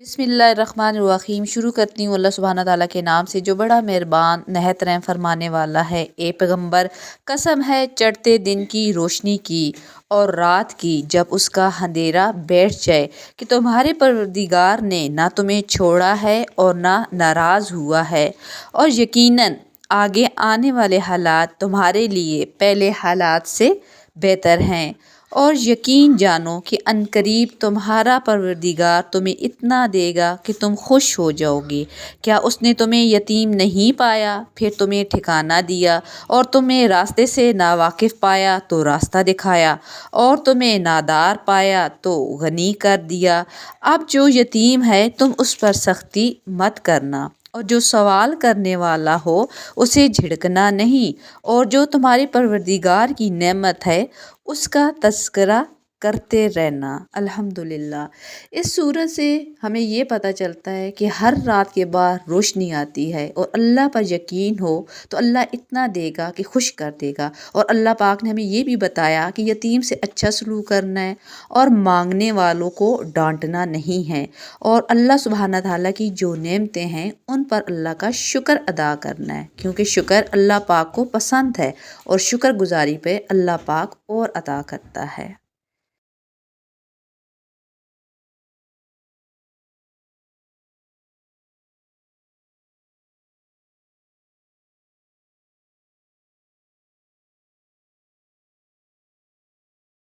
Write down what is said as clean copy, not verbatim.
बिस्मिल्लाहिर्रहमानिर्रहीम। शुरू करती हूँ अल्लाह सुब्हाना ताला के नाम से जो बड़ा मेहरबान नहायत रहम फरमाने वाला है। ए पैगंबर, कसम है चढ़ते दिन की रोशनी की और रात की जब उसका अंधेरा बैठ जाए कि तुम्हारे परवरदिगार ने ना तुम्हें छोड़ा है और ना नाराज़ हुआ है, और यकीनन आगे आने वाले हालात तुम्हारे लिए पहले हालात से बेहतर हैं। और यकीन जानो कि अनकरीब तुम्हारा परवरदिगार तुम्हें इतना देगा कि तुम खुश हो जाओगे। क्या उसने तुम्हें यतीम नहीं पाया फिर तुम्हें ठिकाना दिया, और तुम्हें रास्ते से नावाकिफ़ पाया तो रास्ता दिखाया, और तुम्हें नादार पाया तो गनी कर दिया। अब जो यतीम है तुम उस पर सख्ती मत करना, और जो सवाल करने वाला हो उसे झिड़कना नहीं, और जो तुम्हारे परवरदिगार की नेमत है उसका तज़किरा करते रहना। अल्हम्दुलिल्लाह। इस सूरत से हमें ये पता चलता है कि हर रात के बाद रोशनी आती है, और अल्लाह पर यकीन हो तो अल्लाह इतना देगा कि खुश कर देगा। और अल्लाह पाक ने हमें ये भी बताया कि यतीम से अच्छा सलूक करना है और मांगने वालों को डांटना नहीं है, और अल्लाह सुब्हाना ताला की जो नेमतें हैं उन पर अल्लाह का शुक्र अदा करना है, क्योंकि शुक्र अल्लाह पाक को पसंद है और शुक्रगुजारी पे अल्लाह पाक और अता करता है।